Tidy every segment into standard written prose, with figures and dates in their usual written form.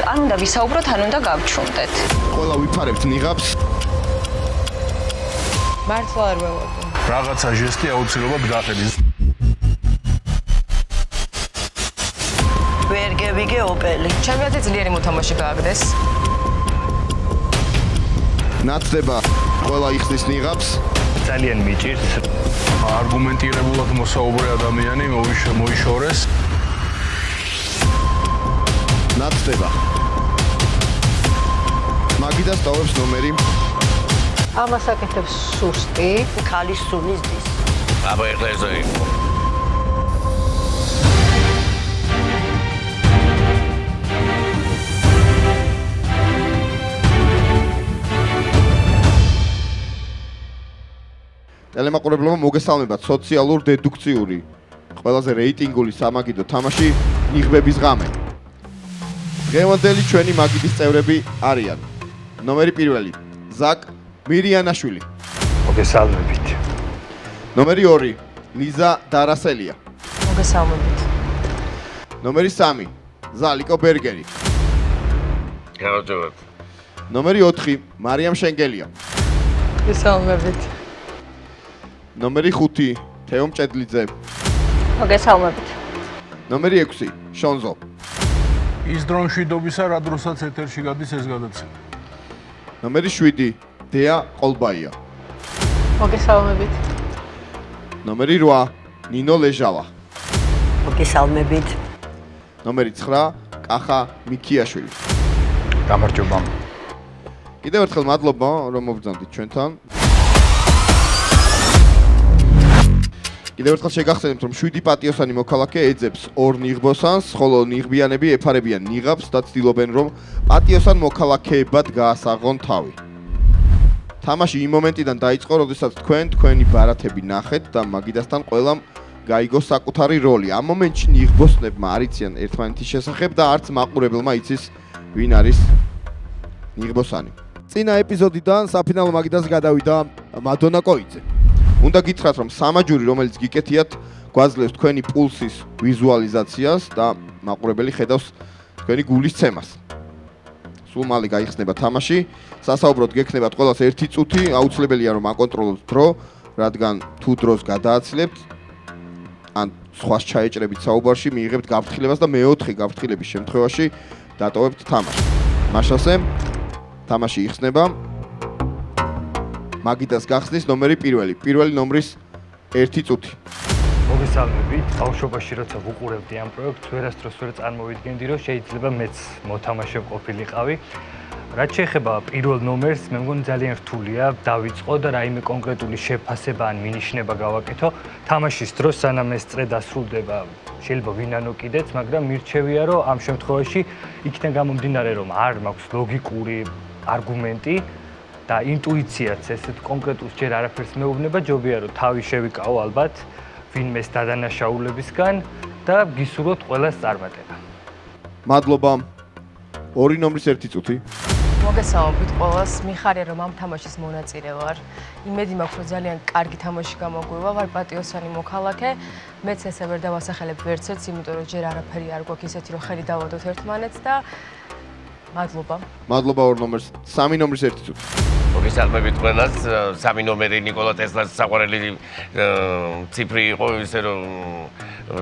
ან უნდა ვისაუბროთ, ან უნდა გავჩუმდეთ. ყველა ვიფარებთ ნიღაბს. მართლა არ ველოდი. რაღაცა ჟესტი აუცილებლად გახედის. ვერ გევიგე ოპელი. ჩემი ძლიერი მოთამაშე გააგდეს. ნაცდება ყველა იხსნის ნიღაბს. ძალიან მიჭირს. არგუმენტირებულად მოსაუბრე ადამიანი მოიშორეს. ნაცდება. მაგიდას ტოვებს ნომერი. ამას აკეთებს სუსტი. ქალის სუნის დის. აბა ეხლა ესე იყო. ტელემაყურებლებმა მოგესალმებათ სოციალურ დედუქციური ყველაზე რეიტინგული სამაგიდო თამაში ნიღბების ღამე. დღევანდელი ჩვენი მაგიდის წევრები არიან. ნომერი 1 ზაკ მირიანაშვილი. მოგესალმებით. ნომერი 2 ლიზა დარასელია. მოგესალმებით. ნომერი 3 ზალიკო ბერგერი. გავაჯობოთ. ნომერი 4 მარიამ შენგელია. მოგესალმებით. ნომერი 5 თეო მჭედლიძე. მოგესალმებით. ნომერი 6 შონზო. ის დრონშვიდობისა რა დროსაც ეთერში გადის ეს გადაცემა. ნომერი 7 დეა ყოლბაია. მოგესალმებით. ნომერი 8 ნინო ლეჟავა. მოგესალმებით. ნომერი 9 კახა მიქიაშვილი. გამარჯობა. კიდევ ერთხელ მადლობა რომ მოგბრძანდით ჩვენთან. კიდევ ერთხელ შეგახსენებთ რომ 7 პატიოსანი მოქალაქე ეძებს 2 ნიღბოსანს, ხოლო ნიღბიანები ეფარებიან ნიღაბს და ცდილობენ რომ პატიოსან მოქალაქეებად გაასაღონ თავი. თამაში იმ მომენტიდან დაიწყო, როდესაც თქვენი ბარათები ნახეთ და მაგიდასთან ყველამ გაიგო საკუთარი როლი. ამ მომენტში ნიღბოსნებმა არ იციან ერთმანეთის შესახებ და არც მაყურებელმა იცის ვინ არის ნიღბოსანი. წინა ეპიზოდიდან საფინალო მაგიდას გადავიდა მადონა კოიძე. უნდა გითხრათ რომ სამაჯური რომელიც გიკეთიათ გვაძლევს თქვენი პულსის ვიზუალიზაციას და მაყურებელი ხედავს თქვენი გულის ცემას. სულ მალე გაიხსნება თამაში. სასაუბროდ გექნებათ ყველას 1 წუთი, აუცილებელია რომ აკონტროლოთ დრო, რადგან თუ დროს გადააცლებთ ან სხვას ჩაეჭრებით საუბარში, მიიღებთ გაფრთხილებას და მეოთხე გაფრთხილების შემთხვევაში დატოვებთ თამაში. მაშასე თამაში იხსნება. მაგიდას გახსნის ნომერი 1. პირველი ნომრის 1 წუთი. მოგესალმებით. ბავშვობაში როცა ვუყურებდი ამ პროექტს, ვერასდროს ვერ წარმოვიდგენდი, რომ შეიძლება მეც მოთამაშე ყოფილიყავი. რაც შეეხება პირველ ნომერს, მე მგონი ძალიან რთულია დავიწყო და რაიმე კონკრეტული შეფასება ან მინიშნება გავაკეთო. თამაშის დროს სანამ ეს წრე დასრულდება, შეიძლება ვინანო კიდეც, მაგრამ მირჩევია, რომ ამ შემთხვევაში იქიდან გამომდინარე, რომ არ მაქვს ლოგიკური არგუმენტი და ინტუიციაც ესეთ კონკრეტულს ჯერ არაფერს მეუბნება, ჯობია რომ თავი შევიკავო ალბათ ვინმეს დადანაშაულებისგან და გისურვოთ ყველას წარმატება. მადლობა. 2 ნომრის 1 წუთი. მოგესალმებით ყველას. მიხარია რომ ამ თამაშის მონაწილე ვარ. იმედი მაქვს რომ ძალიან კარგი თამაში გამოგვივა. ვარ პატიოსანი მოქალაქე. მეც ესე ვერ დავასახელებ ვერცერთს, იმიტომ რომ ჯერ არაფერი არ გვაქვს ისეთი რომ ხელი დავადოთ ერთმანეთს და მადლობა. მადლობა 2 ნომერს 3 ნომრის 1 წუთი. მოგესალმებით ყველას. 3 ნომერი ნიკოლა ტესლას საყვარელი ციფრი იყო, ისე რომ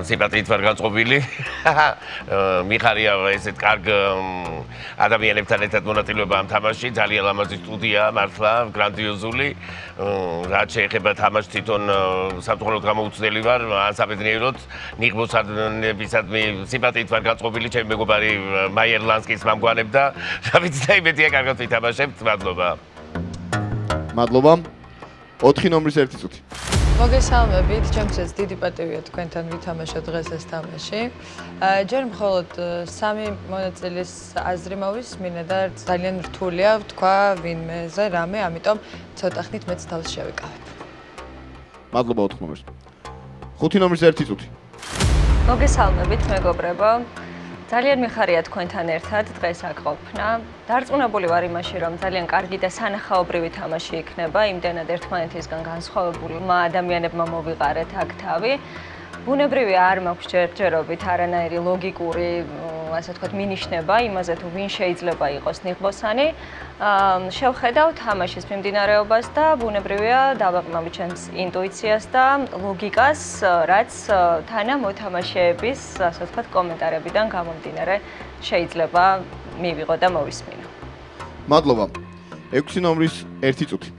სიმპათიით ვარ განწყობილი. მიხარია ესეთ კარგ ადამიანებთან ერთად მონაწილეობა ამ თამაში, ძალიან ლამაზი სტუდია, მართლა გრანდიოზული. რაც შეეხება თამაშს თვითონ სამწუხაროდ გამოუცდელი ვარ, ან საბედნიეროდ ნიღბოსანებისადმი სიმპათიით ვარ განწყობილი, ჩემი მეგობარი მაიერ ლანსკის მამგვანებ და რა ვიცი და იმედია კარგად ვითამაშებთ. მადლობა. მადლობა. 4 ნომრის 1 წუთი. მოგესალმებით, ჩემთვის დიდი პატივია თქვენთან ვითამაშო დღეს ეს თამაში. ჯერ მხოლოდ 3 მონაწილის აზრი მოვისმინე და ძალიან რთულია ვთქვა ვინმეზე რამე, ამიტომ ცოტა ხნით მეც თავს შევიკავებ. მადლობა 4 ნომერს. 5 ნომრის 1 წუთი. მოგესალმებით, მეგობრებო. ძალიან მიხარია თქვენთან ერთად დღეს აქ ყოფნა. დარწმუნებული ვარ იმაში, რომ ძალიან კარგი და სანახაობრივი თამაში იქნება, იმდენად ერთმანეთისგან განსხვავებულმა ადამიანებმა მოვიყარეთ აქ თავი. ბუნებრივია არ მაქვს ჯერჯერობით არანაირი ლოგიკური ასე ვთქვათ, მინიშნება იმაზე თუ ვინ შეიძლება იყოს ნიღბოსანი. შევხედავ თამაშის მიმდინარეობას და ბუნებრივია დავაყენო ჩემს ინტუიციას და ლოგიკას, რაც თანა მოთამაშეების, ასე ვთქვათ, კომენტარებიდან გამომდინარე შეიძლება მივიღო და მოვისმინო. მადლობა. 6 ნომრის 1 წუთი.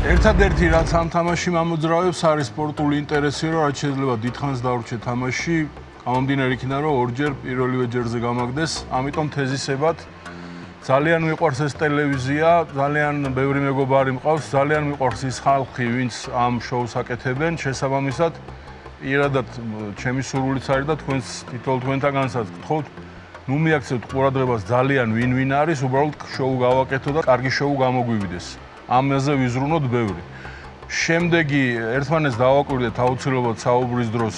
ერთადერთი რაც ამ თამაში მომძრავებს არის სპორტული ინტერესი, რომ რაც შეიძლება დიდხანს დავრჩე თამაში, გამომდინარე იქიდან რომ ორჯერ პირველივე ჯერზე გამაგდეს, ამიტომ თეზისებად ძალიან მიყვარს ეს ტელევიზია, ძალიან ბევრი მეგობარი მყავს, ძალიან მიყვარს ის ხალხი, ვინც ამ შოუს აკეთებენ, შესაბამისად პირადად ჩემი სურვილიც არის და თქვენს თითოეულ თქვენთაგანსაც გთხოვთ, ნუ მიაქცევთ ყურადღებას ძალიან ვინ არის, უბრალოდ შოუ გავაკეთო და კარგი შოუ გამოგვივიდეს. ამაზე ვიზრუნოთ ბევრი. შემდეგი ერთმანეთს დავაკვირდეთ აუცილებლად საუბრის დროს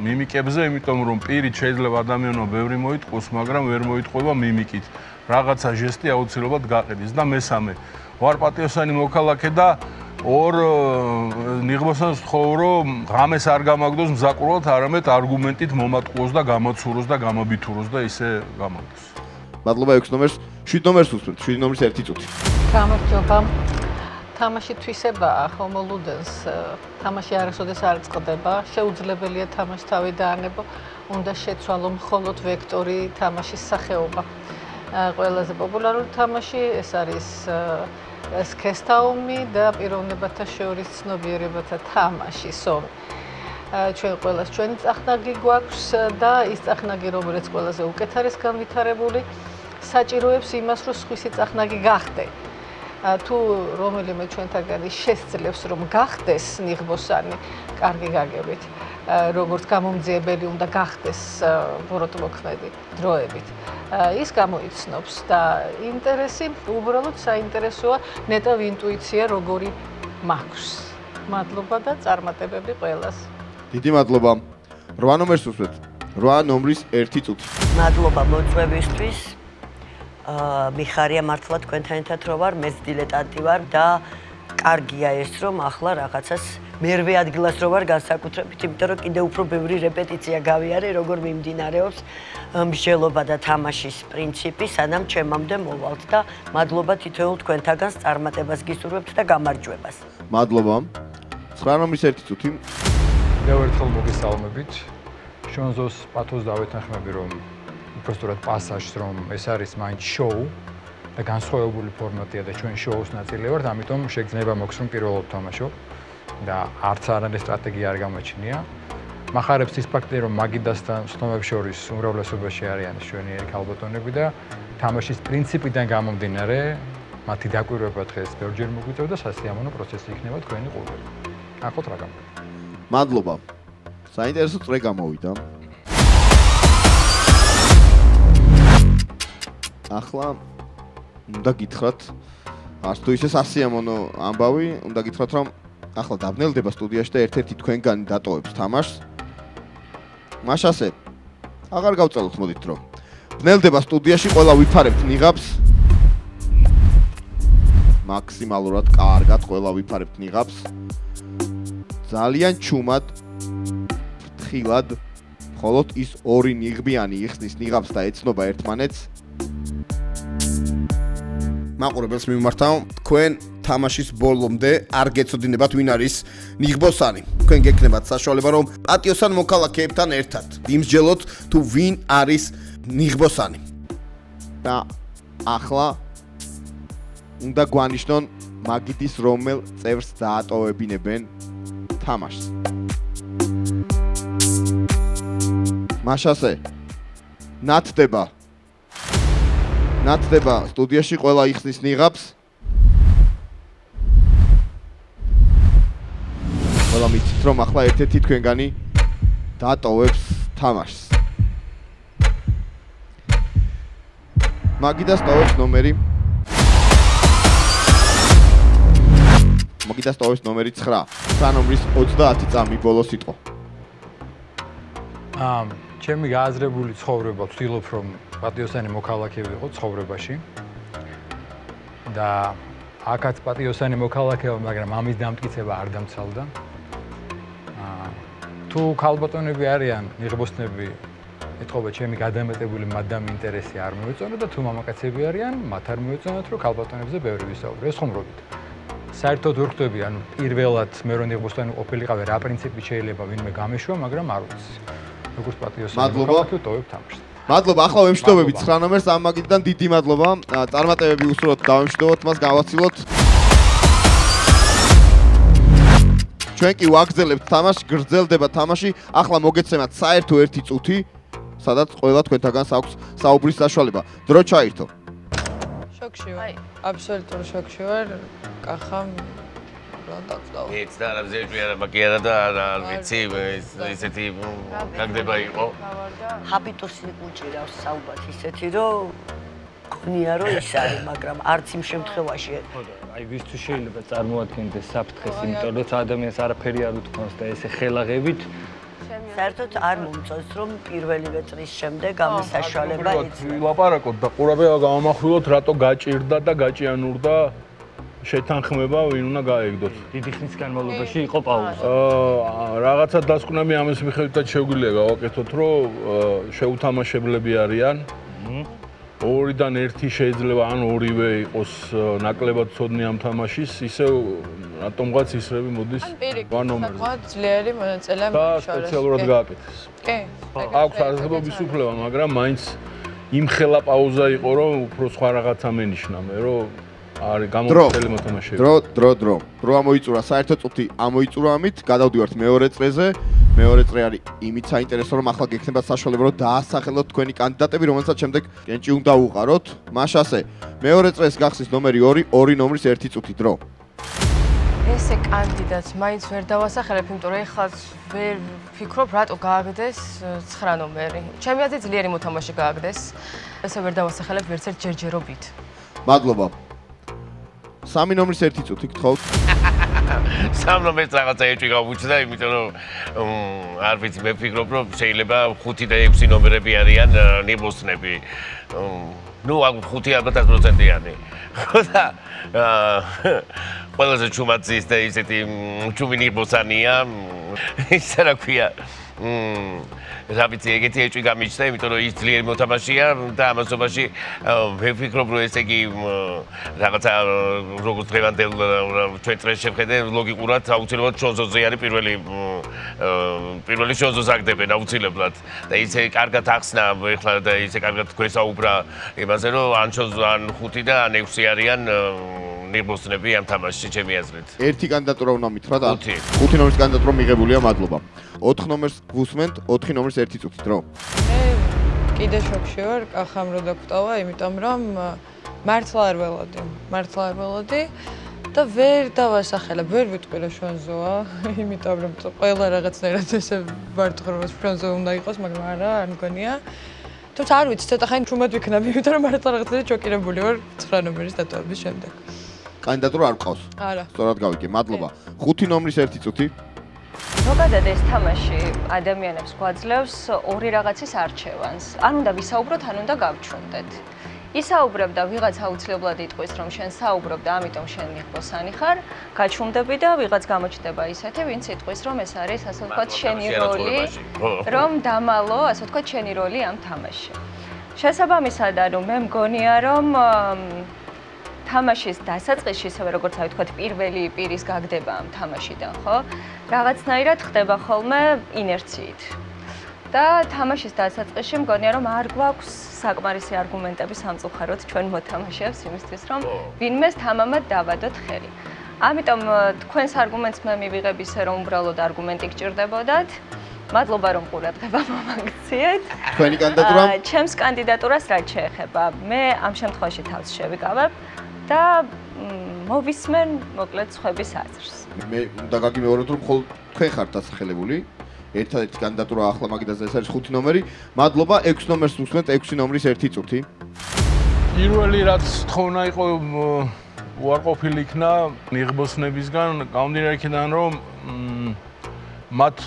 მიმიკებზე, იმიტომ რომ პირით შეიძლება ადამიანმა ბევრი მოიტყოს, მაგრამ ვერ მოიტყובה მიმიკით. რაღაცა ჟესტი აუცილებლად გაყიდეს და მესამე, ვარ პატიოსანი მოქალაქე და ორ ნიღბოსანს ვთხოვ, რომ ღამეს არ გამაგდოს მზაკვრულად, არამედ არგუმენტით მომატყუოს და გამოცუროს და გამაბითუროს და ისე გამაგდოს. მადლობა 6 ნომერს, 7 ნომერს უსმენთ, 7 ნომრის 1 წუთი. გამარჯობა. თამაში თვისებაა ხომოლუდენს. თამაში არასოდეს არ წყდება. შეუძლებელია თამაში თავი დაანებო. უნდა შეცვალო მხოლოდ ვექტორი თამაშის სახეობა. ყველაზე პოპულარული თამაში ეს არის სქესთაუმი და პიროვნებათა შორის ცნობიერებათა თამაში სომი. ჩვენ ყველას ჩვენი წახნაგი გვაქვს და ის წახნაგი რომელიც ყველაზე უკეთ არის განვითარებული საჭიროებს იმას რომ სხვისი წახნაგი გახდე. თუ რომელიმე ჩვენთაგანი შესძლებს რომ გახდეს ნიღბოსანი, კარგი გაგებით. როგორც გამომძიებელი უნდა გახდეს ბოროტმოქმედი დროებით. ის გამოიცნობს და ინტერესი, უბრალოდ საინტერესოა ნეტავ ინტუიცია როგორი მაქვს. მადლობა და წარმატებები ყველას. დიდი მადლობა. 8 ნომერს უსმენთ, 8 ნომრის 1 წუთი. მადლობა მოწვევისთვის. მიხარია მართლა თქვენთან ერთად რო ვარ, მეც დილეტანტი ვარ და კარგია ეს რომ ახლა რაღაცას მერვე ადგილას რო ვარ განსაკუთრებით, იმიტომ რომ კიდევ უფრო ბევრი რეპეტიცია გავიარე, როგორ მიმდინარეობს მსჯელობა და თამაშის პრინციპი, სანამ ჩემამდე მოვალთ და მადლობა თითოეულ თქვენთაგანს წარმატებას გისურვებთ და გამარჯვებას. მადლობა. 9 ნომრის 1 წუთი. კიდევ ერთხელ მოგესალმებით. შონზოს პათოს დავეთანხმები, რომ უბრალოდ პასაჟს, რომ ეს არის მაინც შოუ და განსხვავებული ფორმატია და ჩვენ შოუს ნაწილი ვართ, ამიტომ შეგრძნება მოქვს რომ პირველად ვთამაშო და არც არანაირი სტრატეგია არ გამოჩნია. მახარებს ის ფაქტი, რომ მაგიდასთან სტომებს შორის უმრავლესობაში არიან ჩვენიერი ქალბატონები და თამაშის პრინციპიდან გამომდინარე, მათი დაკვირვება დღეს ბევრჯერ მოგვიწევს და სასიამოვნო პროცესი იქნება თქვენი ყურებით. ნახოთ რა გამოდის. მადლობა. საინტერესო წრე გამოვიდა. ახლა უნდა გითხრათ, არც თუ ისე სასიამოვნო ამბავი, უნდა გითხრათ, რომ ახლა დაბნელდება სტუდიაში და ერთ-ერთი თქვენგანი დატოვებს თამაშს. მაშასე აღარ გავწელოთ, მოდით რომ ბნელდება სტუდიაში, ყველა ვიფარებთ ნიღაბს. მაქსიმალურად კარგად ყველა ვიფარებთ ნიღაბს. ძალიან ჩუმად, ფრთხილად, მხოლოდ ის ორი ნიღბიანი იხსნის ნიღაბს და ეცნობა ერთმანეთს. მაყურებელს მიმართავ, თქვენ თამაშის ბოლომდე არ გეცოდინებათ ვინ არის ნიღბოსანი. თქვენ გექნებათ საშუალება რომ პატიოსან მოქალაქეებთან ერთად იმსჯელოთ თუ ვინ არის ნიღბოსანი. და ახლა უნდა გვანიშნონ მაგიდის რომელ წევრს დაატოვებინებენ თამაშს. მაშასე ნათდება სტუდიაში ყველა იხსნის ნიღაბს. ყველა მიცით რომ ახლა ერთ-ერთი თქვენგანი დატოვებს თამაშს. მაგიდას ტოვებს ნომერი 9. სანომრის 30 წამი ბოლო სიტყვა. ჩემი გააზრებული ცხოვრება ვცდილობ რომ პატიოსანი მოქალაქე ვიყო ცხოვრებაში და აქაც პატიოსანი მოქალაქეა, მაგრამ ამის დამტკიცება არ დამცალდა. თუ ქალბატონები არიან ნიღბოსნები ეთქობა ჩემი გადამეტებული მადამ ინტერესი არ მოეწონა და თუ მამაკაცები არიან, მათ არ მოეწონათ რომ ქალბატონებზე ბევრი ვისაუბრე, ეს ხომრობით. საერთოდ ვერ ხვდები, ანუ პირველად მე რომ ნიღბოსანი ყოფილიყავი, რა პრინციპით შეიძლება ვინმე გამეშვა, მაგრამ არ ვიცი. როგორც პატიოსანი მოქალაქე ტოვებ თამაშს. მადლობა, ახლა ვემშვიდობებით 9 ნომერს ამ მაგიდიდან დიდი მადლობა. წარმატებები უსურვოთ, დავემშვიდობოთ მას, გავაცილოთ. ჩვენ კი ვაგრძელებთ თამაშს, გრძელდება თამაში. ახლა მოგეცემათ საერთო 1 წუთი, სადაც ყველა თქვენთაგანს აქვს საუბრის საშუალება. დრო ჩაირთო. შოკში ვარ. აბსოლუტურ შოკში ვარ. კახამ რა დაწვდა. ეს და რა ზეჭვი არა მაგიარა და არ ვიცი ესეთი გაგდება იყო. ჰაბიტუსი უჭირავს საუბარს ისეთი რომ გქონია რომ ის არის, მაგრამ არც იმ შემთხვევაში აი ვისთვის შეიძლება წარმოადგენდეს საფრთხეს, იმიტომ რომ ადამიანს არაფერი არ უთქვამს და ესე ხელაღებით საერთოდ არ მომწონს რომ პირველივე წრის შემდეგ ამის საშუალება იძლევა. ლაპარაკოთ და ყურადღება გამახვილოთ, რატო გაჭირდა და გაჭიანურდა შეთანხმება, ვინ უნდა გაეგდოთ. დიდი ხნის განმავლობაში იყო პაუზა. რაღაცა დასკვნები ამის მიხედვითაც შეგვიძლია გავაკეთოთ, რომ შეუთამაშებლები არიან. ორიდან ერთი შეიძლება ან ორივე იყოს ნაკლებად ცოდნი ამ თამაშის, ისევ რატომღაც ისრები მოდის два ნომერზე. საკმაოდ ძლიერი მონაწილე და მიშორეს. სპეციალურად გააკეთეს. კი. აქვს არსებობის უფლება, მაგრამ მაინც იმ ხელა პაუზა იყო, რომ უფრო სხვა რაღაცა მენიშნა მე, რომ არის გამომწვეული მოთამაშეები. დრო ამოიწურა, საერთო წუთი ამოიწურა ამით, გადავდივართ მეორე წრეზე. მეორე წრე არის იმით საინტერესო, რომ ახლა გექნება საშუალება, რომ დაასახელოთ თქვენი კანდიდატები, რომელსაც შემდეგ კენჭი უნდა უყაროთ. მაშასე, მეორე წრეს გახსნის ნომერი 2, 2 ნომრის 1 წუთი დრო. ესე კანდიდატს მაინც ვერ დავასახელებ, იმიტომ რომ ეხლა ვერ ვფიქრობ, რატო გააგდეს 9 ნომერი. ჩემი აზრით ძლიერი მოთამაშე გააგდეს. ესე ვერ დავასახელებ ვერცერთ ჯერჯერობით. მადლობა. 3 ნომრის 1 წუთი გთხოვთ. 3 ნომერს რაღაცა ეჭვი გავუჩნდა, იმიტომ რომ არ ვიცი, მე ვფიქრობ, რომ შეიძლება 5 და 6 ნომერები არიან ნიბოსნები. ნუ 5 ალბათ 100%-იანი. ხო და ყველაზე ჩუმაცის და ისეთი ჩუმი ნიბოსანია, ისე რა ქვია. რა ვიცი, ეგეთი ეჭვი გამიჩნდა, იმიტომ რომ ის ძლიერი მოთამაშეა და ამასობაში ვფიქრობ, რომ ესე იგი რაღაცა როგორც დღევანდელ ჩვენ წრეს შევხედე, ლოგიკურად აუცილებლად შონზოზე არის პირველი შონზოს აგდებენ აუცილებლად და ისე კარგად ახსნა ეხლა და ისე კარგად გვესაუბრა იმაზე, რომ ან 5 და ან 6 არიან ნიბოსნები ამ თამაშში ჩემი აზრით. ერთი კანდიდატურა უნდა მითხრათ, 5 ნომრის კანდიდატურა მიღებულია, მადლობა. 4 ნომერს გუსმენთ, 4 ნომრის 1 წუთი დრო. მე კიდე შოკში ვარ, კახამ რო დაგვტავა, იმიტომ რომ მართლა არ ველოდი და ვერ დავასახელებ, ვერ ვიტყვი რომ შონზოა, იმიტომ რომ ყველა რაღაცნაირად ესე ვარტყრო რომ შონზო უნდა იყოს, მაგრამ არა, არ მგონია. თუმცა არ ვიცი, ცოტა ხანი ჩუმად ვიქნები, იმიტომ რომ მართლა რაღაცნაირად შოკირებული ვარ 9 ნომერის დატოვების შემდეგ. კანდიდატურა არ ყავს. არა. სწორად გავიგე, მადლობა. 5 ნომრის 1 წუთი. ზოგადად ეს თამაში ადამიანებს გვაძლევს ორი რაღაცის არჩევანს. ან უნდა ვისაუბროთ, ან უნდა გავჩვენდეთ. ისაუბრებ და ვიღაც აუცილებლად იტყვის, რომ შენ საუბრობ და ამიტომ შენ ნიღბოსანი ხარ, გაჩვენდები და ვიღაც გამოჩნდება ისეთი, ვინც იტყვის, რომ ეს არის, ასე ვთქვათ, შენი როლი, რომ დამალო, ასე ვთქვათ, შენი როლი ამ თამაშში. შესაბამისად, ანუ მე მგონია, რომ თამაშის დასაწყისში, ისევე როგორც აი ვთქვათ, პირველი პირის გაგდება ამ თამაშიდან, ხო? რაღაცნაირად ხდება ხოლმე ინერციით. და თამაშის დასაწყისში მგონია, რომ არ გვაქვს საკმარისი არგუმენტები სამწუხაროდ ჩვენ მოთამაშეებს იმისთვის, რომ ვინმეს თამამად დავადოთ ხელი. ამიტომ თქვენს არგუმენტს მე მივიღებ ისე, რომ უბრალოდ არგუმენტი გჭირდებოდათ. მადლობა, რომ ყურადღება მომაქციეთ. თქვენი კანდიდატურა? ჩემს კანდიდატურას რაც შეეხება, მე ამ შემთხვევაში თავს შევიკავებ და მოვისმენ მოკლედ სხვების აზრს. მე უნდა გაგიმეოროთ, რომ მხოლოდ თქვენ ხართ დასახელებული. ერთადერთი კანდიდატურა ახლა მაგიდაზე ეს არის 5 ნომერი. მადლობა, 6 ნომერს უსმენთ, 6 ნომრის 1 წუთი. პირველი რაც თხოვნა იყო უარყოფილი იქნა ნიღბოსნებისგან, გამომდინარე იქიდან, რომ მათ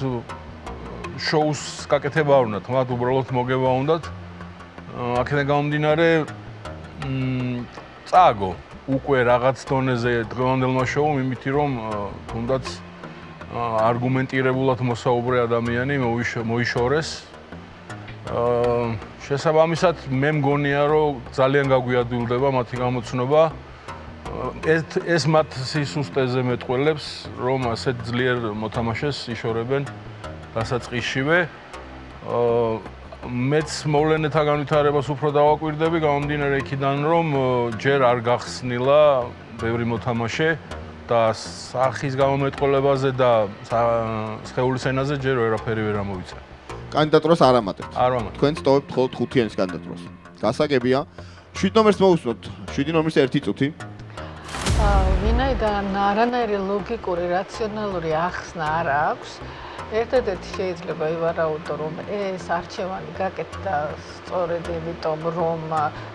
შოუს გაკეთება არ უნდათ, მათ უბრალოდ მოგება უნდათ. აქედან გამომდინარე წააგო უკვე რაღაც დონეზე დღევანდელმა შოუმ, იმითი რომ თუნდაც არგუმენტირებულად მოსაუბრე ადამიანი მოიშორეს. შესაბამისად მე მგონია რომ ძალიან გაგვიადვილდება მათი გამოცნობა. ეს მათ სისუსტეზე მეტყველებს, რომ ასეთ ძლიერ მოთამაშეს იშორებენ დასაწყისშივე. მეც მოვლენათა განვითარებას უფრო დავაკვირდები, გამომდინარე იქიდან, რომ ჯერ არ გახსნილა ბევრი მოთამაშე და სახის გამომეტყველებაზე და სხეულის ენაზე ჯერ ვერაფერი ვერ ამოვიწერე. კანდიდატურას არ ამატებთ. არ ვამატებ. თქვენ სწორედ მხოლოდ 5 ენის კანდიდატურას. გასაგებია. 7 ნომერს მოусვოთ. 7 ნომრის 1 წუთი. ვინაიდან არანაირი ლოგიკური, რაციონალური ახსნა არ აქვს, ერთადერთი შეიძლება ივარაუდო, რომ ეს არჩევანი გაკეთდა სწორედ იმიტომ, რომ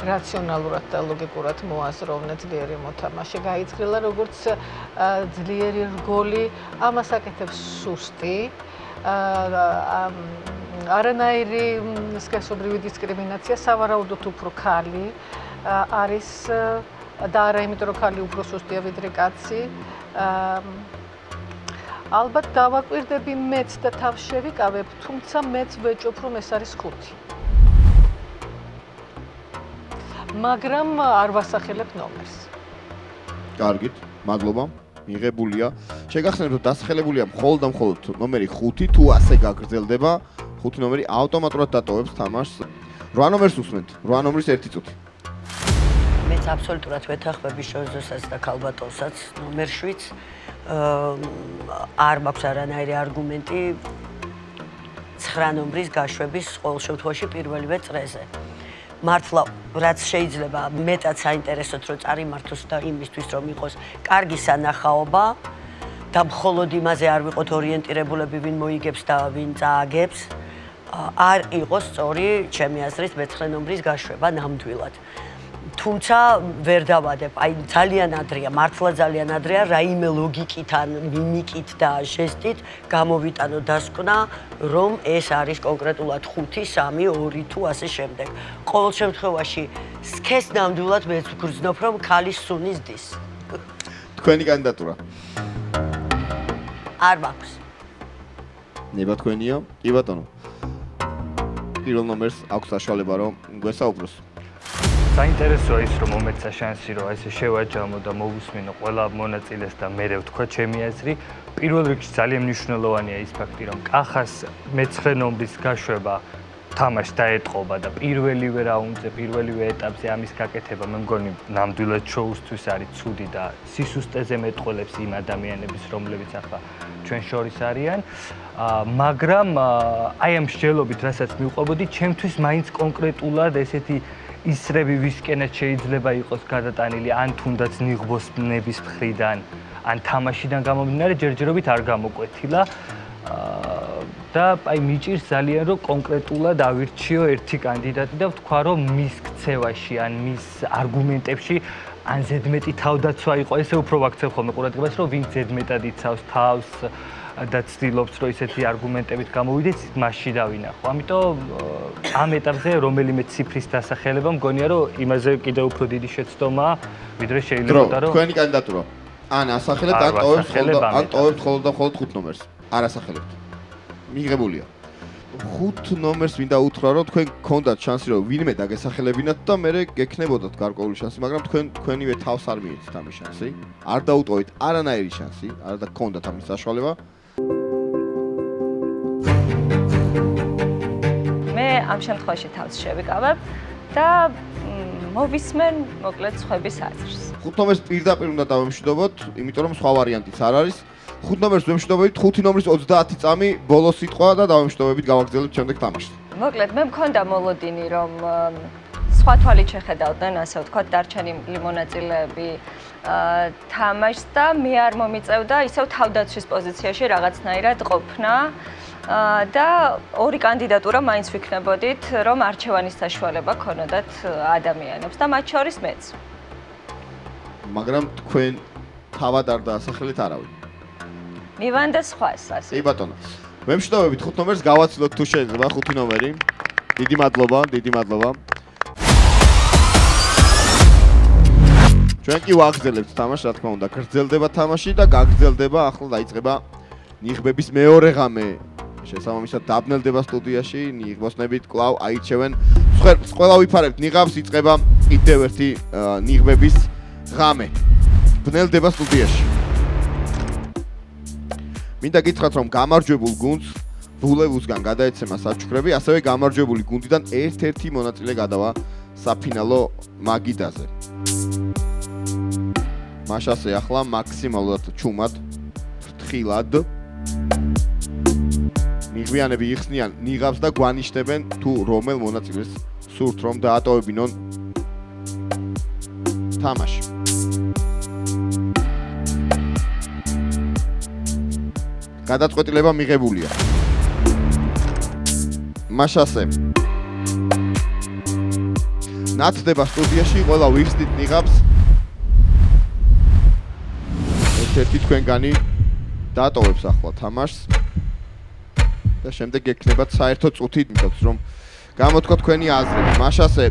რაციონალურად და ლოგიკურად მოაზროვნე ძლიერი მოთამაშე გაიძღილა, როგორც ძლიერი რგოლი, ამას აკეთებს სუსტი. არანაირი სქესობრივი დისკრიმინაცია, სავარაუდოდ უფრო ქალი არის და არა იმიტომ, რომ ქალი უფრო სუსტია ვიდრე კაცი. ალბათ დავაკვირდები მეც და თავს შევიკავებ, თუმცა მეც ვეჭვობ, რომ ეს არის 5. მაგრამ არ ვასახელებ ნომერს. კარგით, მადლობა. მიღებულია. შეგახსენებთ, რომ დასახელებულია მხოლოდ და მხოლოდ ნომერი 5, თუ ასე გაგრძელდება, 5 ნომერი ავტომატურად დატოვებს თამაშს. 8 ნომერს უსმენთ. 8 ნომრის 1 წუთი. მეც აბსოლუტურად ვეთანხმები შონზოსაც და ქალბატონსაც ნომერ 7-ს. არ მაქვს არანაირი არგუმენტი 9 ნომრის გაშვების ყოველ შემთხვევაში პირველივე წრეზე. მართლა რაც შეიძლება მეტად საინტერესოთ რომ წარიმართოს და იმისთვის რომ იყოს კარგი სანახაობა და მხოლოდ იმაზე არ ვიყოთ ორიენტირებულები ვინ მოიგებს და ვინ წააგებს არ იყოს სწორი ჩემი აზრით მე-9 ნომრის გაშვება ნამდვილად. თუმცა ვერ დავადებ, აი ძალიან ადრეა, მართლა ძალიან ადრეა, რაიმე ლოგიკით ან მიმიკით და ჟესტით გამოვიტანო დასკვნა, რომ ეს არის კონკრეტულად 5, 3, 2 თუ ასე შემდეგ. ყოველ შემთხვევაში სქეს ნამდვილად მეც ვგრძნობ, რომ ქალის სუნის დის. თქვენი კანდიდატურა. არ მაქვს. ნება თქვენია? კი ბატონო. პირველ ნომერს აქვს საშუალება რომ გვესაუბროს. საინტერესოა ის რომ მომეცა შანსი რომ ესე შევაჯამო და მოვუსმინო ყველა მონაწილეს და მე ვთქვა ჩემი აზრი. პირველ რიგში ძალიან მნიშვნელოვანია ის ფაქტი რომ კახას მე-9 ნომრის გაშვება თამაშს დაეტყობა და პირველივე რაუნდზე, პირველივე ეტაპზე ამის გაკეთება მე მგონი ნამდვილად შოუსთვის არის ცუდი და სისუსტეზე მეტყველებს იმ ადამიანების რომლებიც ახლა ჩვენ შორის არიან. მაგრამ აი ამ მსჯელობით რასაც მივყვებოდი, ჩემთვის მაინც კონკრეტულად ესეთი ისრები ვისკენაც შეიძლება იყოს გადატანილი ან თუნდაც ნიღბოსნების მხრიდან, ან თამაშიდან გამომდინარე ჯერჯერობით არ გამოკვეთილა. და აი მიჭირს ძალიან რომ კონკრეტულად ავირჩიო ერთი კანდიდატი და ვთქვა რომ მის ქცევაში ან მის არგუმენტებში ან ზედმეტი თავდაცვა იყო, ესე უფრო ვაქცევ ხოლმე ყურადღებას რომ ვინ ზედმეტად იცავს თავს და ცდილობს რომ ისეთი არგუმენტებით გამოვიდეს, მასში დავინახო. ამიტომ ამ ეტაპზე რომელიმე ციფრის დასახელება მგონია რომ იმაზე კიდევ უფრო დიდი შეცდომაა, ვიდრე შეიძლება რომ თქვენი კანდიდატურა. ან ასახელებთ, ან ტოვებთ მხოლოდ და მხოლოდ 5 ნომერს. არ ასახელებთ. მიღებულია. 5 ნომერს მინდა უთხრა რომ თქვენ გქონდათ შანსი რომ ვინმე დაგესახელებინათ და მე გექნებოდათ გარკვეული შანსი, მაგრამ თქვენივე თავს არ მიეცით ამის შანსი. არ დაუტოვეთ არანაირი შანსი, არ და გქონდათ ამის საშუალება. მე ამ შემთხვევაში თავს შევიკავებ და მოვისმენ მოკლედ სხვების აზრს. 5 ნომერს პირდაპირ უნდა დავემშვიდობოთ, იმიტომ რომ სხვა ვარიანტიც არ არის. 5 ნომერს ვემშვიდობებით, 5 ნომრის 30 წამი ბოლოს სიტყვა და დავემშვიდობებით გავაგრძელებთ შემდეგ თამაშს. მოკლედ მე მქონდა მოლოდინი რომ სხვა თვალით შეხედავდნენ, ასე ვთქვათ, დარჩენილი მონაწილეები თამაშს და მე არ მომიწევდა ისევ თავდაცვის პოზიციაში რაღაცნაირად ყოფნა და ორი კანდიდატურა მაინც ვიქნებოდით, რომ არჩევანის საშუალება ქონოდათ ადამიანებს და მათ შორის მეც. მაგრამ თქვენ თავად არ დაასახელეთ არავინ. მივანდე სხვას ასე. კი ბატონო. ვემშვიდობებით 5 ნომერს, გავაცილოთ თუ შეიძლება 5 ნომერი. დიდი მადლობა, დიდი მადლობა. ჩვენ კი ვაგრძელებთ თამაშს, რა თქმა უნდა, გრძელდება თამაში და გაგრძელდება, ახლა დაიწყება ნიღბების მეორე ღამე შესაბამისად დაბნელდება სტუდიაში, ნიღბოსნებით კვლავ აირჩევენ. ყველა ვიფარებთ ნიღაბს, იწყება კიდევ ერთი ნიღბების ღამე. ბნელდება სტუდიაში. მინდა გითხრათ, რომ გამარჯვებულ გუნდს ვულევუსგან გადაეცემა საჩუქრები, ასევე გამარჯვებული გუნდიდან ერთ-ერთი მონაწილე გადავა საფინალო მაგიდაზე. მაშასე ახლა მაქსიმალურად ჩუმად, ფრთხილად ნიღბიანები იხსნიან ნიღაბს და გვანიშნებენ თუ რომელ მონაწილეს სურთ რომ დაატოვებინონ თამაში. გადაწყვეტილება მიღებულია. მაშასე ნათდება სტუდიაში, ყველა ვიხსნით ნიღაბს. ერთ-ერთი თქვენგანი დაატოვებს ახლა თამაშს და შემდეგ ექნებათ საერთო წუთი, იმიტომ რომ გამოთქვა თქვენი აზრები. მაშასე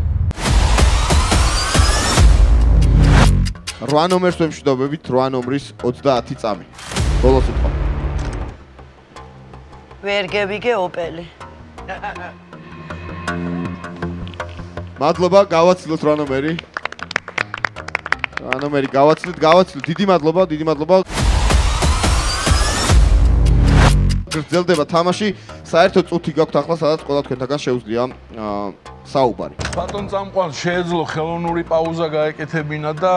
8 ნომერს ვემშვიდობებით, 8 ნომრის 30 წამი. ბოლო სიტყვა. ვერ გევიგე ოპელი. მადლობა, გავაცილოთ 8 ნომერი. 8 ნომერი გავაცილეთ. დიდი მადლობა, დიდი მადლობა. გრძელდება თამაში. საერთო წუთი გაქვთ ახლა, სადაც ყველა თქვენთაგან შეუძლია საუბარი. ბატონ წამყვანს შეეძლო ხელოვნური პაუზა გაეკეთებინა და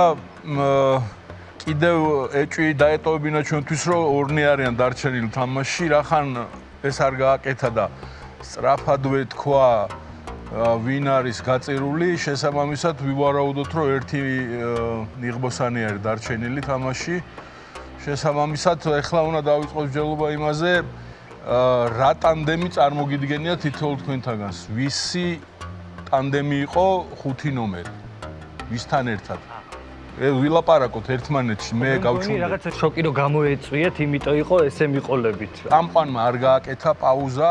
კიდევ ეჭვი დაეტოვებინა ჩვენთვის, რომ ორნი არიან დარჩენილი თამაში, რახან ეს არ გააკეთა და სწრაფადვე თქვა ვინ არის გაწირული, შესაბამისად ვივარაუდოთ, რომ ერთი ნიღბოსანი არის დარჩენილი თამაში. შესაბამისად, ეხლა უნდა დავიწყოთ მსჯელობა იმაზე, რა ტანდემი წარმოგიდგენია თითოეულ თქვენთაგანს. ვისი ტანდემი იყო 5 ნომერი? ვისთან ერთად? ვილაპარაკოთ ერთმანეთში, მე გავჩუმდი. რაღაცა შოკი რო გამოეწვიეთ, იმიტომ იყო ესე მიყოლებით. წამყვანმა არ გააკეთა პაუზა,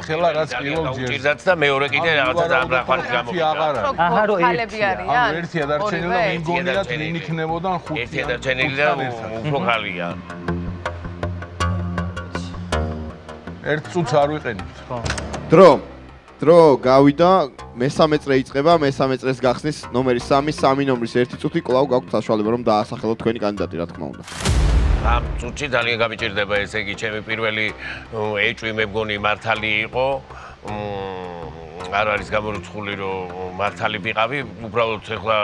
ხელა რაც პირველ ჯერს. უჭირდათ და მეორე კიდე რაღაცა დაბრახმართ გამოგიდა. აჰა, რო არიან. ერთია დარჩენილი და ვინ გონიათ ვინ იქნებოდა 5. ერთია დარჩენილი და უფრო ხალია. ერთ წუთს არ ვიყენებთ. დრო გავიდა, მესამე წრე იწყება, მესამე წრეს გახსნის ნომერი 3, 3 ნომრის 1 წუთი, კვლავ გაქვთ საშუალება რომ დაასახელოთ თქვენი კანდიდატი, რა თქმა უნდა. ამ წუთში ძალიან გამიჭირდება, ესე იგი, ჩემი პირველი ეჭვი მე მგონი მართალი იყო. არ არის გამორიცხული, რომ მართალი ვიყავი, უბრალოდ ეხლა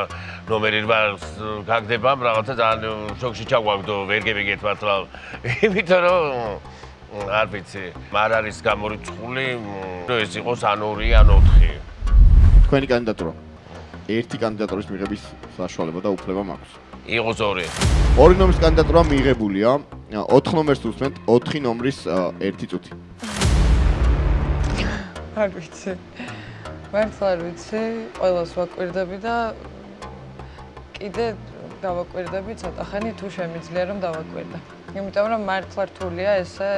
ნომერი 8 გაგდება, რაღაცა ძალიან შოკში ჩაგვაგდო, ვერ გევიგეთ მართლა. იმიტომ რომ არ ვიცი, არ არის გამორიცხული, რომ ეს იყოს ან 2 ან 4. თქვენი კანდიდატურა. ერთი კანდიდატურის მიღების საშუალება და უფლება მაქვს. იყოს 2. 2 ნომრის კანდიდატურა მიღებულია. 4 ნომერს უსმენთ, 4 ნომრის 1 წუთი. არ ვიცი. მართლა არ ვიცი, ყველას ვაკვირდები და კიდე დავაკვირდები ცოტა ხანი თუ შემიძლია რომ დავაკვირდა. იმიტომ რომ მართლა რთულია ესე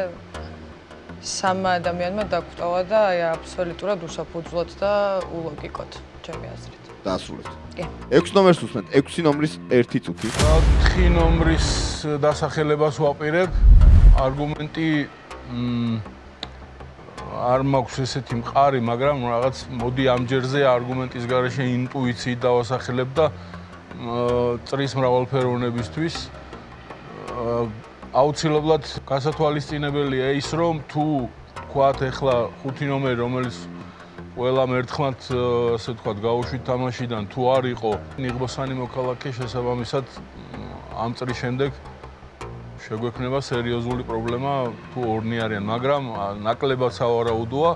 სამმა ადამიანმა დაგვტოვა და აი აბსოლუტურად უსაფუძვლოდ და ულოგიკოდ, ჩემი აზრით. დაასრულეთ. კი. 6 ნომერს უსმენთ, 6 ნომრის 1 წუთი. 4 ნომრის დასახელებას ვაპირებ. არგუმენტი არ მაქვს ესეთი მყარი, მაგრამ რაღაც მოდი ამ ჯერზე არგუმენტის გარეშე ინტუიციით დავასახელებ და წრის მრავალფეროვნებისთვის აუცილებლად გასათვალისწინებელია ის, რომ თუ თქვათ ეხლა 5 ნომერი, რომელიც ყველამ ერთხმად ასე ვთქვათ, გაუშვით თამაშიდან, თუ არ იყო ნიღბოსანი მოქალაქე, შესაბამისად ამ წრის შემდეგ შეგვექნება სერიოზული პრობლემა, თუ ორნი არიან, მაგრამ ნაკლებად სავარაუდოა.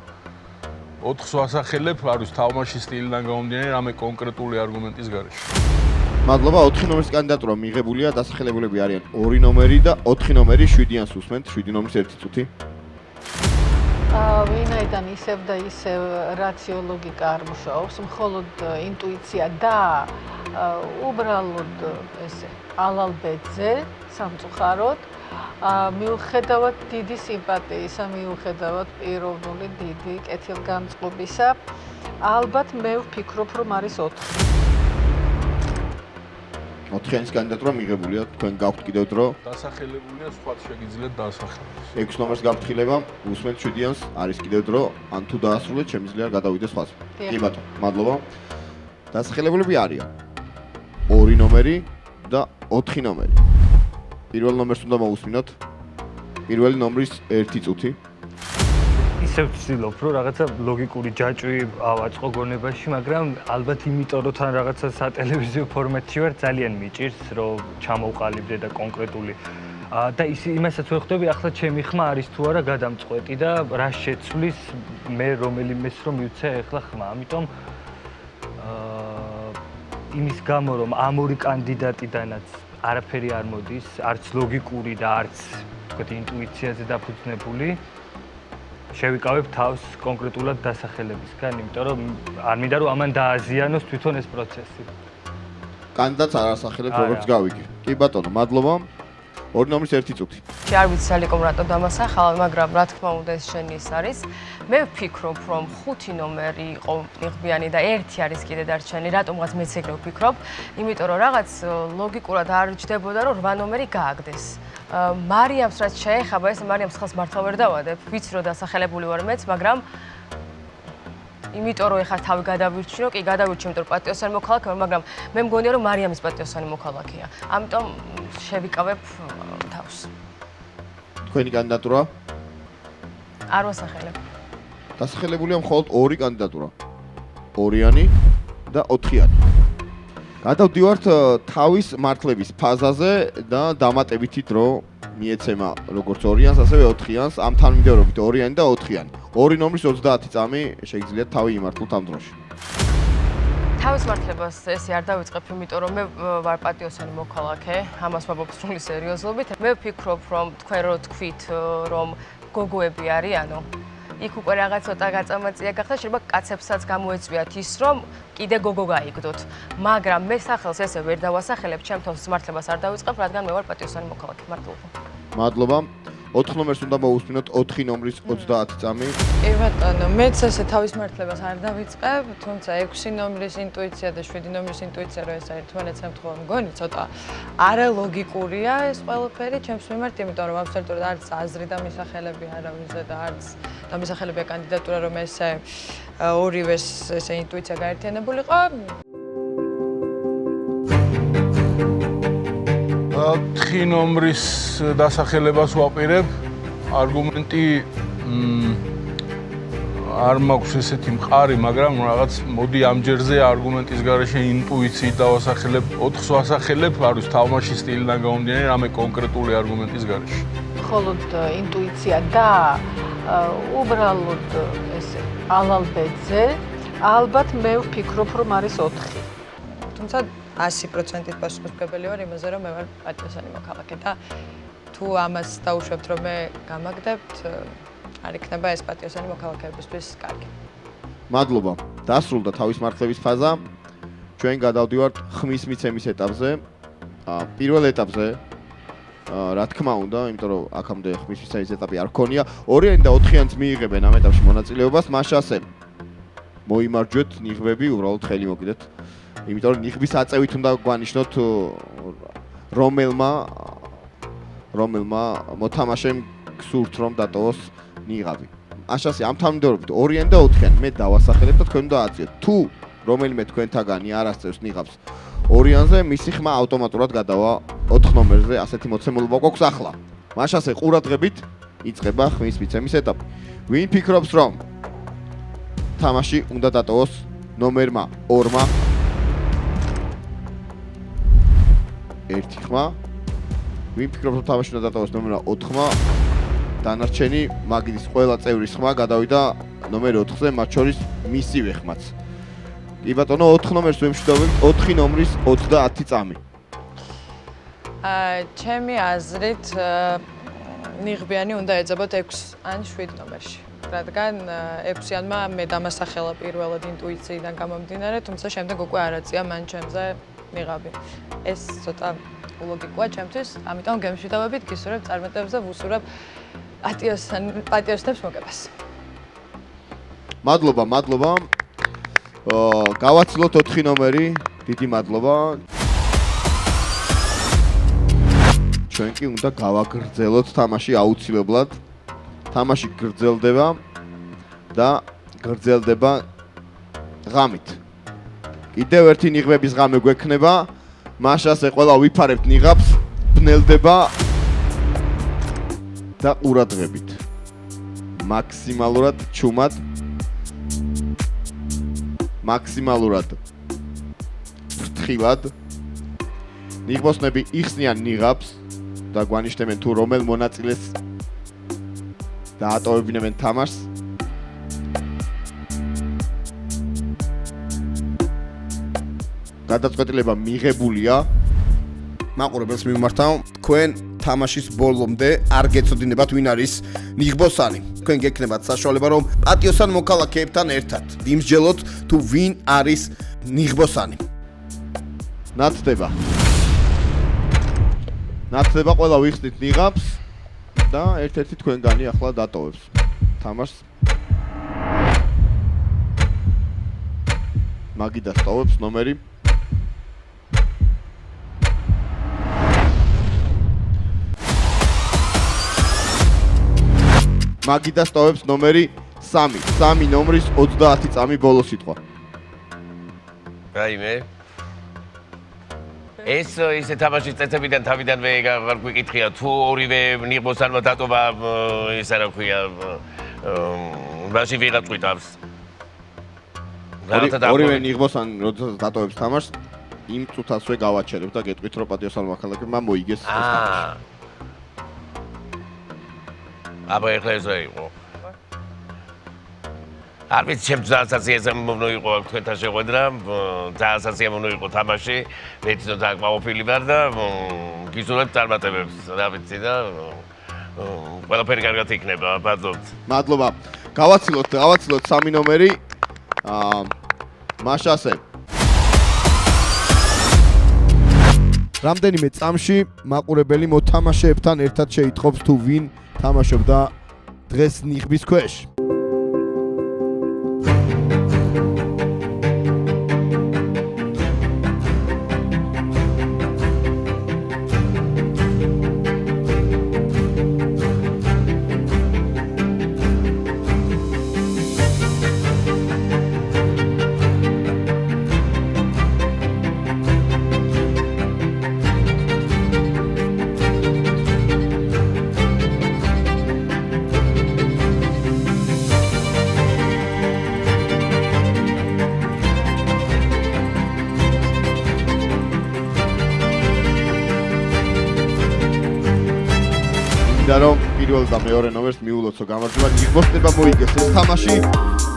4-ს ვასახელებ, არის თამაშის სტილიდან გამომდინარე, რამე კონკრეტული არგუმენტის გარეშე. მადლობა, 4 ნომრის კანდიდატურა მიღებულია, დასახელებულები არიან 2 ნომერი და 4 ნომერი 7-იანს უსმენთ, 7 ნომრის 1 წუთი. ვინაიდან ისევ და ისევ რაციოლოგიკა არ მუშაობს, მხოლოდ ინტუიცია და უბრალოდ ესე ალალბედზე სამწუხაროდ მიუხედავად დიდი სიმპათიისა, მიუხედავად პიროვნული დიდი კეთილგანწყობისა, ალბათ მე ვფიქრობ, რომ არის 4. 4-იანის კანდიდატურა მიღებულია, თქვენ გაქვთ კიდევ დრო. დასახელებულია, სხვა შეგიძლიათ დაასახელოს. 6 ნომერს გაფრთხილება, უსმენთ 7-იანს, არის კიდევ დრო, ან თუ დაასრულეთ, შემიძლია გადავიდე სხვაზე. კი ბატონო, მადლობა. დასახელებულები არიან 2 ნომერი და 4 ნომერი. პირველ ნომერს უნდა მოусმინოთ. პირველი ნომრის 1 წუთი. ისევ ვცდილობ, რომ რაღაცა ლოგიკური ჯაჭვი ავაწყო გონებაში, მაგრამ ალბათ იმიტომ, რომ თან რაღაცა სატელევიზიო ფორმატში ვარ, ძალიან მიჭირს, რომ ჩამოვყალიბდე და კონკრეტული და იმასაც ვხვდები, ახლა ჩემი ხმა არის თუ არა გადამწყვეტი და რა შეცვლის მე რომელიმეს რომ მივცე ახლა ხმა. ამიტომ იმის გამო, რომ ამ ორი კანდიდატიდანაც არაფერი არ მოდის, არც ლოგიკური და არც თქვათ ინტუიციაზე დაფუძნებული, შევიკავებ თავს კონკრეტულად დასახელებისგან, იმიტომ რომ არ მინდა რომ ამან დააზიანოს თვითონ ეს პროცესი. კანდიდატს არ ასახელებს, როგორც გავიგე. კი ბატონო, მადლობა. 2 ნომრის 1 წუთი. არ ვიცი სალიკომ რატო დამასახალა, მაგრამ რა თქმა უნდა ეს შენი ის არის. მე ვფიქრობ, რომ 5 ნომერი იყო ნიღბიანი და 1 არის კიდე დარჩენილი. რატომღაც მეც ეგრე ვფიქრობ, იმიტომ რომ რაღაც ლოგიკურად არ ჯდებოდა რომ 8 ნომერი გააგდეს. მარიამს რაც შეეხება, ეს მარიამს ხალხს მართლა ვერ დავადებ. ვიცი რომ დასახელებული ვარ მეც, მაგრამ იმიტომ რომ ეხლა თავი გადავირჩინო, კი გადავირჩინო, იმიტომ რომ პატიოსანი მოქალაქე ვარ, მაგრამ მე მგონია რომ მარიამის პატიოსანი მოქალაქეა. ამიტომ შევიკავებ თავს. თქვენი კანდიდატურა? არ ვასახელებ. დასახელებულია მხოლოდ 2 კანდიდატურა. 2-იანი და 4-იანი. გადავდივართ თავის მართლების ფაზაზე და დამატებითი დრო მიეცემა როგორც 2-იანს, ასევე 4-იანს, ამ თანმიმდევრობით 2-იანი და 4-იანი. 2 ნომრის 30 წამი შეგიძლიათ თავი იმართლოთ ამ დროში. თავის მართლებას ესე არ დავიწყებ, იმიტომ რომ მე ვარ პატიოსანი მოქალაქე, ამას ვამბობ სრული სერიოზობით. მე ვფიქრობ, რომ თქვენ რო თქვით, რომ გოგოები არიანო, იქ უკვე რაღაც ცოტა გაწამაწია გახდა, შეიძლება კაცებსაც გამოეწვიათ ის, რომ კიდე გოგო გაიგდოთ. მაგრამ მე სახელს ესე ვერ დავასახელებ, ჩემ თავს მართლებას არ დავიწყებ, რადგან მე ვარ პატიოსანი მოქალაქე. მართლობა. მადლობა. 4 ნომერს უნდა მოусმინოთ 4 ნომრის 30 წამი. კი ბატონო, მეც ესე თავის მართლებას არ დავიწყებ, თუმცა 6 ნომრის ინტუიცია და 7 ნომრის ინტუიცია რო ეს არის თვალეთ სამთხოვნ მგონი, ცოტა არალოგიკურია ეს ყველაფერი ჩემს მიმართ, იმიტომ რომ აბსოლუტურად არც აზრი და მისახელები არავინზე და არც დამისახელებია კანდიდატურა, რომ ესე ორივეს ესე ინტუიცია გაერთიანებულიყო. 4 ნომრის დასახელებას ვაპირებ. არგუმენტი არ მაქვს ესეთი მყარი, მაგრამ რაღაც მოდი ამჯერზე არგუმენტის გარეშე ინტუიციით დავასახელებ, 4-ს ვასახელებ, არ ვიცი, თამაშის სტილიდან გამომდინარე, რამე კონკრეტული არგუმენტის გარეშე. მხოლოდ ინტუიცია და უბრალოდ ესე ალალბედზე, ალბათ მე ვფიქრობ, რომ არის 4. თუმცა 100%-ით პასუხისმგებელი ვარ იმაზე, რომ მე ვარ პატიოსანი მოქალაქე და თუ ამას დაუშვებთ, რომ მე გამაგდებთ, არ იქნება ეს პატიოსანი მოქალაქეებისთვის კარგი. მადლობა. დასრულდა თავის მართლების ფაზა. ჩვენ გადავდივართ ხმის მიცემის ეტაპზე. პირველ ეტაპზე რა თქმა უნდა, იმიტომ რომ აქამდე ხმის მიცემის ეტაპი არ ქონია, 2-იანი და 4-იანიც მიიღებენ ამ ეტაპში მონაწილეობას, მას ასე მოიმარჯვეთ ნიღბები, უბრალოდ ხელი მოკიდეთ. იმიტომ რომ ნიღბის აწევით უნდა გვანიშნოთ რომელმა მოთამაშემ გსურთ რომ დატოვოს ნიღაბი. აშასე ამ თანმიმდევრობით 2-იანი და 4-იანი მე დავასახელებ და თქვენ უნდა აწიოთ. თუ რომელიმე თქვენთაგანი არ ასწევს ნიღაბს 2-იანზე, მისი ხმა ავტომატურად გადავა 4 ნომერზე, ასეთი მოცემულობა გვაქვს ახლა. მაშასე ყურადღებით იწყება ხმის მიცემის ეტაპი. ვინ ფიქრობს რომ თამაში უნდა დატოვოს ნომერმა 2-მა? 1 ხმა. ვინ ფიქრობს რომ თამაში უნდა დატოვოს ნომერმა 4-მა? დანარჩენი მაგიდის ყველა წევრის ხმა გადავიდა ნომერ 4-ზე, მათ შორის მისივე ხმაც. კი ბატონო, 4 ნომერს ვემშვიდობებთ, 4 ნომრის 30 წამი. ჩემი აზრით ნიღბიანი უნდა ეძებოთ 6 ან 7 ნომერში. რადგან 6-იანმა მე დამასახელა პირველად ინტუიციიდან გამომდინარე, თუმცა შემდეგ უკვე არ აწია მან ჩემზე ნიღაბი. ეს ცოტა ლოგიკაა ჩემთვის, ამიტომ გემშვიდობებით გისურვებ წარმატებებს და ვუსურვებ პატიოსნებს მოგებას. მადლობა. გავაცილოთ 4 ნომერი. დიდი მადლობა. ჩვენ კი უნდა გავაგრძელოთ თამაში აუცილებლად. თამაში გრძელდება და გრძელდება ღამით. კიდევ ერთი ნიღბების ღამე გვექნება. მაშასე ყველა ვიფარებთ ნიღაბს, ბნელდება და ყურადღებით. მაქსიმალურად ჩუმად მაქსიმალურად ფრთხილად ნიღბოსნები იხსნიან ნიღაბს და გვანიშნებენ თუ რომელ მონაწილეს დაატოვებინებენ თამაშს. გადაწყვეტილება მიღებულია. მაყურებელს მიმართავ, თქვენ თამაშის ბოლომდე არ გეცოდინებათ ვინ არის ნიღბოსანი. თქვენ გექნებათ საშუალება რომ პატიოსან მოქალაქეებთან ერთად იმსჯელოთ თუ ვინ არის ნიღბოსანი. ნაცდება. ნაცდება ყველა ვიხსნით ნიღაბს და ერთ-ერთი თქვენგანი ახლა დატოვებს თამაშს. მაგიდას ტოვებს ნომერი მაგიდას ტოვებს ნომერი 3. 3 ნომრის 30 წამი ბოლო სიტყვა. რაიმე? ეს ისე თამაშის წესებიდან თავიდანვე აღარ გვიკითხია თუ ორივე ნიღბოსანმა დატოვა ისა რა ქვია მაშინ ვიღაც ყვითავს. ორივე ნიღბოსანი როდესაც დატოვებს თამაშს იმ წუთასვე გავაჩერებ და გეტყვით რომ პატიოსან მოქალაქეებმა მოიგეს ეს თამაში. აბა ეხლა ეს რა იყო? არ ვიცი, ჩემ ძალსაცია მომნო იყო თქვენთან შეხვედრა, ძალსაცია მომნო იყო თამაში, მე ცოტა აკმაყოფილი ვარ და გისურვებ წარმატებებს, რა ვიცი და ყველაფერი კარგად იქნება, ბადობთ. მადლობა. გავაცილოთ 3 ნომერი. მაშასე. რამდენიმე წამში მაყურებელი მოთამაშეებთან ერთად შეიტყობს თუ ვინ თამაშობდა დღეს ნიღბის ქვეშ. და რომ პირველ და მეორე ნომერს მიულოცო გამარჯვება ნიღბოსნებმა მოიგეს ეს თამაში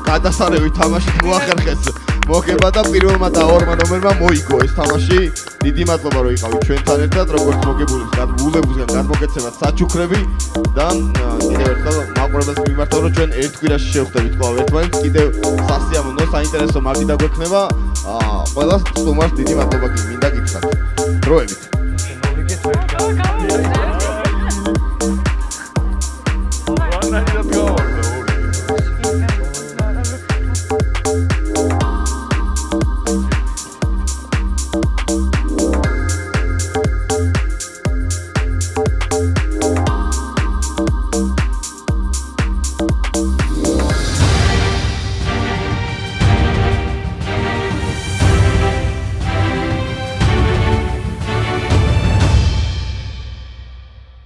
გადასარევი თამაშით მოახერხეს მოგება და პირველმა და ორმა ნომერმა მოიგო ეს თამაში დიდი მადლობა რომ იყავით ჩვენთან ერთად როგორც მოგებულებს გულებუსგან გადმოგეცემათ საჩუქრები და კიდევ ერთხელ მაყურებელს მიმართავ რომ ჩვენ ერთ კვირაში შევხვდებით კვლავ ერთმანეთს კიდევ სასიამოვნო საინტერესო მარდი დაგვექნება ყველას სტუმარს დიდი მადლობა მინდა გითხრათ დროებით Let's go.